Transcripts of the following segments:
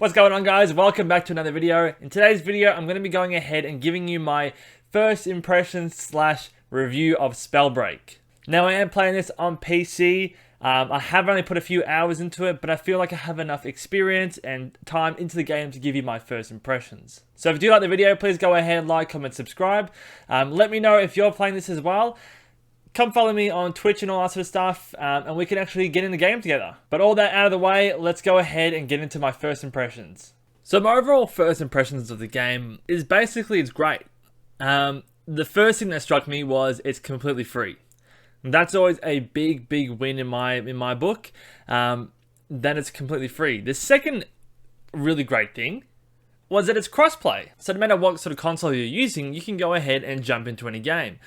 What's going on, guys? Welcome back to another video. In today's video, I'm going to be going ahead and giving you my first impressions slash review of Spellbreak. Now, I am playing this on PC. I have only put a few hours into it, but I feel like I have enough experience and time into the game to give you my first impressions. So if you do like the video, please go ahead, like, comment, subscribe. Let me know if you're playing this as well. Come follow me on Twitch and all that sort of stuff, and we can actually get in the game together. But all that out of the way, let's go ahead and get into my first impressions. So my overall first impressions of the game is basically it's great. The first thing that struck me was it's completely free. And that's always a big win in my book, that it's completely free. The second really great thing was that it's crossplay. So no matter what sort of console you're using, you can go ahead and jump into any game.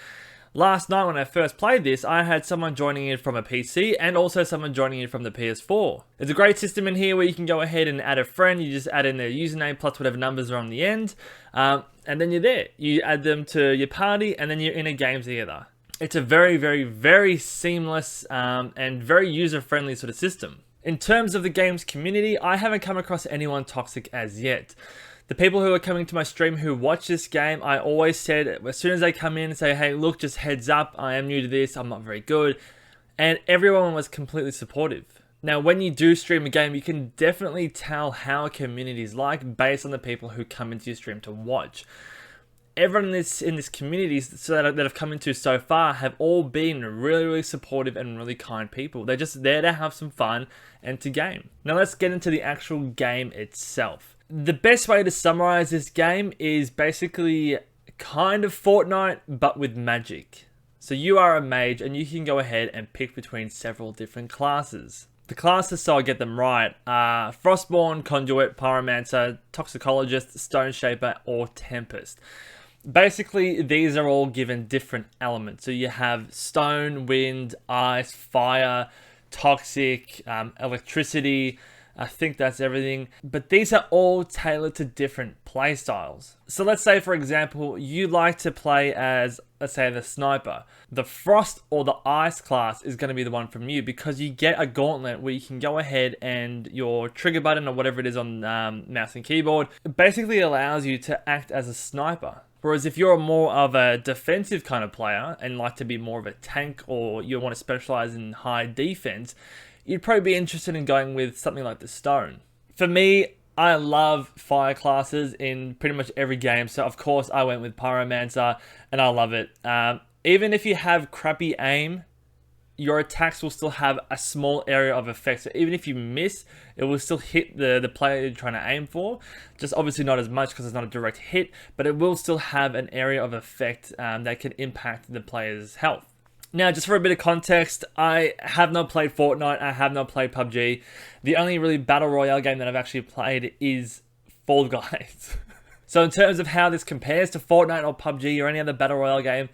Last night when I first played this, I had someone joining in from a PC and also someone joining in from the PS4. There's a great system in here where you can go ahead and add a friend. You just add in their username plus whatever numbers are on the end, and then you're there. You add them to your party and then you're in a game together. It's a very seamless and very user-friendly sort of system. In terms of the game's community, I haven't come across anyone toxic as yet. The people who are coming to my stream who watch this game, I always said, as soon as they come in and say, hey, look, just heads up, I am new to this, I'm not very good. And everyone was completely supportive. Now, when you do stream a game, you can definitely tell how a community is like based on the people who come into your stream to watch. Everyone in this community that have come into so far have all been really supportive and really kind people. They're just there to have some fun and to game. Now let's get into the actual game itself. The best way to summarize this game is basically kind of Fortnite, but with magic. So you are a mage and you can go ahead and pick between several different classes. The classes, so I get them right, are Frostborn, Conduit, Pyromancer, Toxicologist, Stone Shaper, or Tempest. Basically, these are all given different elements. So you have stone, wind, ice, fire, toxic, electricity. I think that's everything. But these are all tailored to different play styles. So let's say, for example, you like to play as, let's say, the sniper. The frost or the ice class is going to be the one from you because you get a gauntlet where you can go ahead and your trigger button or whatever it is on mouse and keyboard basically allows you to act as a sniper. Whereas if you're more of a defensive kind of player and like to be more of a tank or you want to specialize in high defense, you'd probably be interested in going with something like the stone. For me, I love fire classes in pretty much every game. So of course I went with Pyromancer and I love it. Even if you have crappy aim, your attacks will still have a small area of effect. So even if you miss, it will still hit the player you're trying to aim for. Just obviously not as much because it's not a direct hit, but it will still have an area of effect that can impact the player's health. Now, just for a bit of context, I have not played Fortnite, I have not played PUBG. The only really Battle Royale game that I've actually played is Fall Guys. So in terms of how this compares to Fortnite or PUBG or any other Battle Royale game,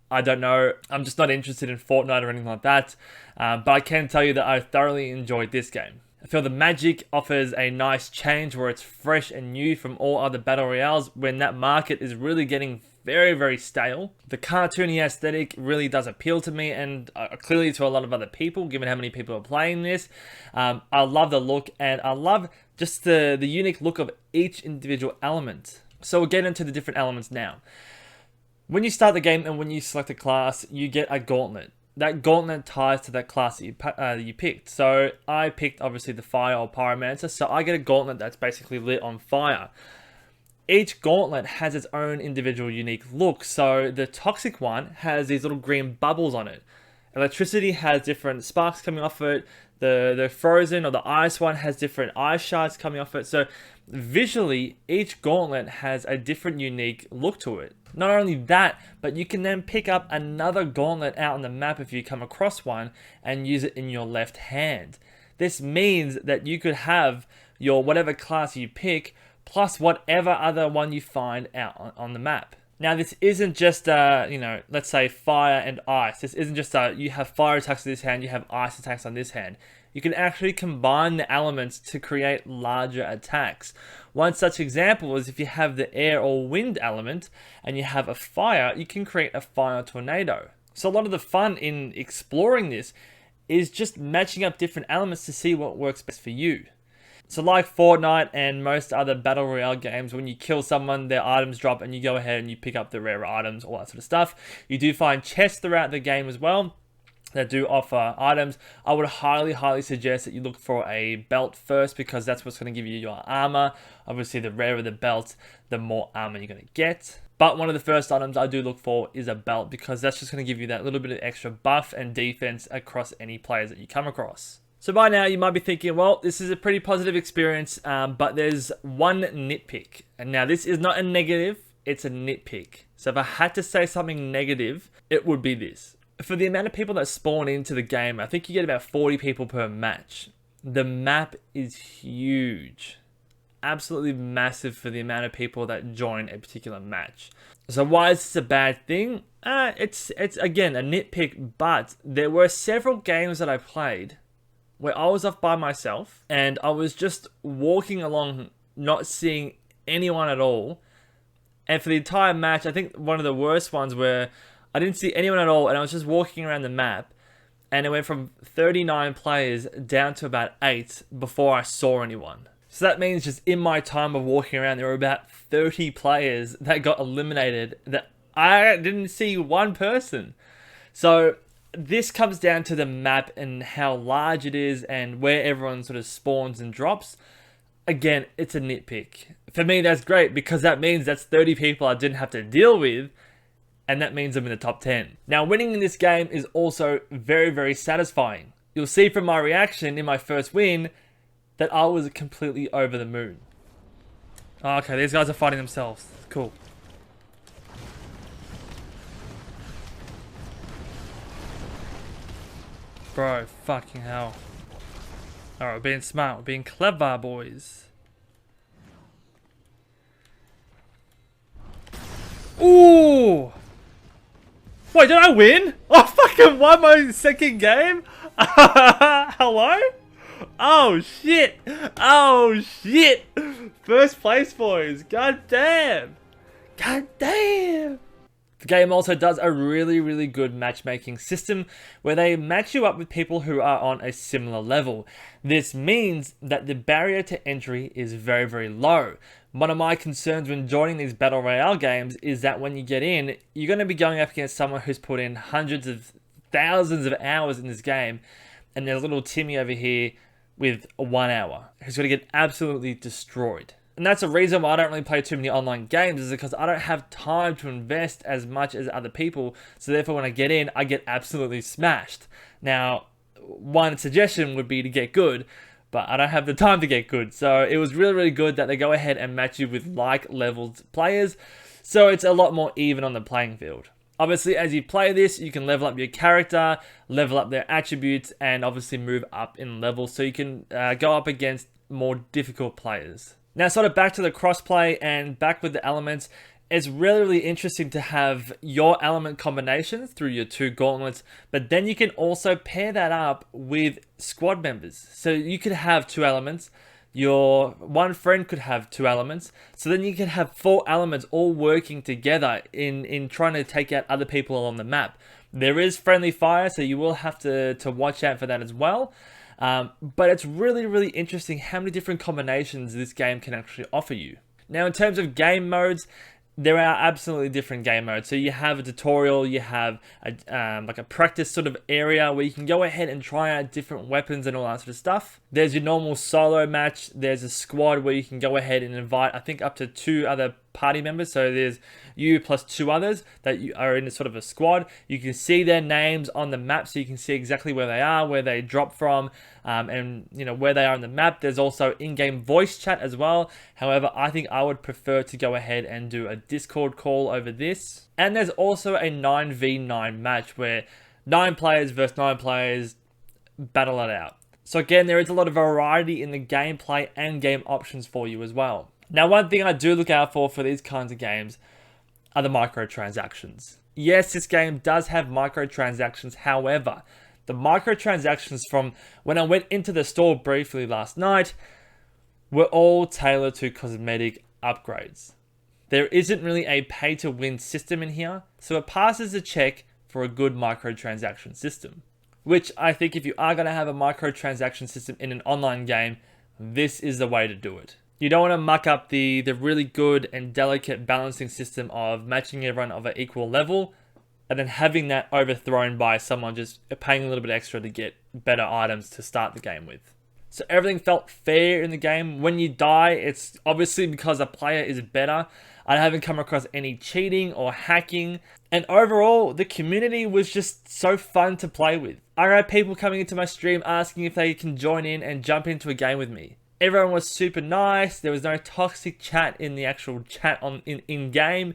I don't know. I'm just not interested in Fortnite or anything like that. But I can tell you that I thoroughly enjoyed this game. I feel the magic offers a nice change where it's fresh and new from all other Battle Royales when that market is really getting very stale. The cartoony aesthetic really does appeal to me and clearly to a lot of other people, given how many people are playing this. I love the look and I love just the unique look of each individual element. So we'll get into the different elements now. When you start the game and when you select a class, you get a gauntlet. That gauntlet ties to that class that you picked. So I picked obviously the fire or pyromancer, so I get a gauntlet that's basically lit on fire. Each gauntlet has its own individual unique look. So the toxic one has these little green bubbles on it. Electricity has different sparks coming off it. The frozen or the ice one has different ice shards coming off it. So visually, each gauntlet has a different unique look to it. Not only that, but you can then pick up another gauntlet out on the map if you come across one and use it in your left hand. This means that you could have your whatever class you pick plus whatever other one you find out on the map. Now this isn't just, let's say fire and ice. This isn't just you have fire attacks on this hand, you have ice attacks on this hand. You can actually combine the elements to create larger attacks. One such example is if you have the air or wind element and you have a fire, you can create a fire tornado. So a lot of the fun in exploring this is just matching up different elements to see what works best for you. So like Fortnite and most other Battle Royale games, when you kill someone, their items drop and you go ahead and you pick up the rare items, all that sort of stuff. You do find chests throughout the game as well that do offer items. I would highly suggest that you look for a belt first, because that's what's going to give you your armor. Obviously, the rarer the belt, the more armor you're going to get. But one of the first items I do look for is a belt, because that's just going to give you that little bit of extra buff and defense across any players that you come across. So by now you might be thinking, well, this is a pretty positive experience, but there's one nitpick. And now this is not a negative, it's a nitpick. So if I had to say something negative, it would be this. For the amount of people that spawn into the game, I think you get about 40 people per match. The map is huge. Absolutely massive for the amount of people that join a particular match. So why is this a bad thing? It's again a nitpick, but there were several games that I played where I was off by myself and I was just walking along, not seeing anyone at all. And for the entire match, I think one of the worst ones where I didn't see anyone at all and I was just walking around the map, and it went from 39 players down to about 8 before I saw anyone. So that means just in my time of walking around, there were about 30 players that got eliminated that I didn't see one person. So this comes down to the map and how large it is and where everyone sort of spawns and drops. Again, it's a nitpick. For me, that's great, because that means that's 30 people I didn't have to deal with, and that means I'm in the top 10. Now, winning in this game is also very satisfying. You'll see from my reaction in my first win that I was completely over the moon. Okay, these guys are fighting themselves. Cool. Bro, fucking hell. Alright, we're being smart. We're being clever, boys. Ooh! Wait, did I win? I fucking won my second game? Hello? Oh, shit. Oh, shit. First place, boys. God damn. God damn. The game also does a really good matchmaking system where they match you up with people who are on a similar level. This means that the barrier to entry is very low. One of my concerns when joining these Battle Royale games is that when you get in, you're going to be going up against someone who's put in hundreds of thousands of hours in this game, and there's little Timmy over here with 1 hour who's going to get absolutely destroyed. And that's a reason why I don't really play too many online games, is because I don't have time to invest as much as other people. So therefore, when I get in, I get absolutely smashed. Now, one suggestion would be to get good, but I don't have the time to get good. So it was really good that they go ahead and match you with like-leveled players. So it's a lot more even on the playing field. Obviously, as you play this, you can level up your character, level up their attributes, and obviously move up in level so you can go up against more difficult players. Now, sort of back to the crossplay and back with the elements, it's really interesting to have your element combinations through your 2 gauntlets, but then you can also pair that up with squad members. So you could have 2 elements, your one friend could have 2 elements, so then you can have 4 elements all working together in trying to take out other people along the map. There is friendly fire, so you will have to watch out for that as well. But it's really interesting how many different combinations this game can actually offer you. Now, in terms of game modes, there are absolutely different game modes. So you have a tutorial, you have like a practice sort of area where you can go ahead and try out different weapons and all that sort of stuff. There's your normal solo match. There's a squad where you can go ahead and invite, I think, up to 2 other party members. So there's you plus 2 others that you are in a sort of a squad. You can see their names on the map, so you can see exactly where they are, where they drop from, and you know where they are on the map. There's also in-game voice chat as well. However, I think I would prefer to go ahead and do a Discord call over this. And there's also a 9v9 match where 9 players versus 9 players battle it out. So again, there is a lot of variety in the gameplay and game options for you as well. Now, one thing I do look out for these kinds of games are the microtransactions. Yes, this game does have microtransactions. However, the microtransactions from when I went into the store briefly last night were all tailored to cosmetic upgrades. There isn't really a pay-to-win system in here, so it passes the check for a good microtransaction system. Which I think if you are going to have a microtransaction system in an online game, this is the way to do it. You don't want to muck up the really good and delicate balancing system of matching everyone of an equal level and then having that overthrown by someone just paying a little bit extra to get better items to start the game with. So everything felt fair in the game. When you die, it's obviously because a player is better. I haven't come across any cheating or hacking. And overall, the community was just so fun to play with. I had people coming into my stream asking if they can join in and jump into a game with me. Everyone was super nice. There was no toxic chat in the actual chat in game.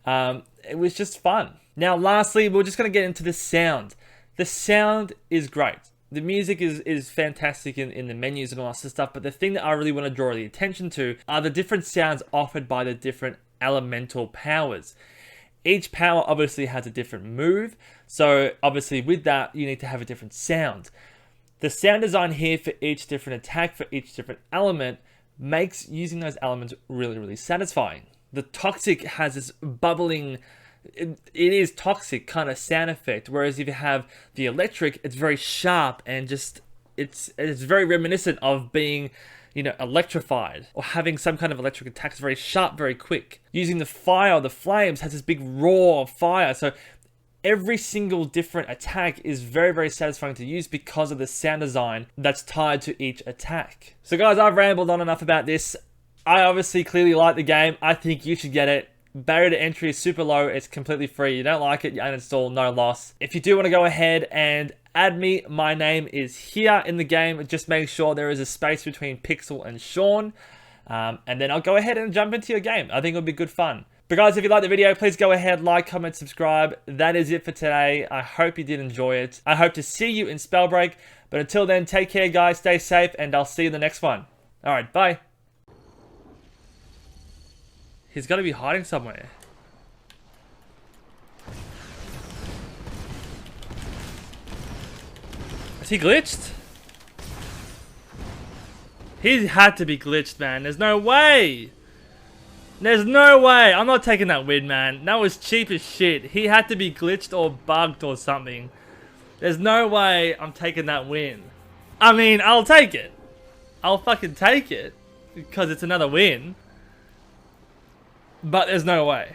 It was just fun. Now, lastly, we're just going to get into the sound. The sound is great. The music is fantastic in the menus and all that sort of stuff, but the thing that I really want to draw the attention to are the different sounds offered by the different elemental powers. Each power obviously has a different move, so obviously with that, you need to have a different sound. The sound design here for each different attack, for each different element, makes using those elements really, really satisfying. The toxic has this bubbling, it is toxic kind of sound effect, whereas if you have the electric, it's very sharp and just it's very reminiscent of being, you know, electrified or having some kind of electric attack. It's very sharp, very quick. Using the fire, the flames has this big roar of fire, so every single different attack is very, very satisfying to use because of the sound design that's tied to each attack. So guys, I've rambled on enough about this. I obviously clearly like the game. I think you should get it. Barrier to entry is super low. It's completely free. You don't like it, you uninstall, no loss. If you do want to go ahead and add me, my name is here in the game. Just make sure there is a space between Pixel and Sean. And then I'll go ahead and jump into your game. I think it'll be good fun. But guys, if you liked the video, please go ahead, like, comment, subscribe. That is it for today. I hope you did enjoy it. I hope to see you in Spellbreak. But until then, take care, guys. Stay safe, and I'll see you in the next one. Alright, bye. He's got to be hiding somewhere. Is he glitched? He had to be glitched, man. There's no way. There's no way. I'm not taking that win, man. That was cheap as shit. He had to be glitched or bugged or something. There's no way I'm taking that win. I mean, I'll take it. I'll fucking take it because it's another win. But there's no way.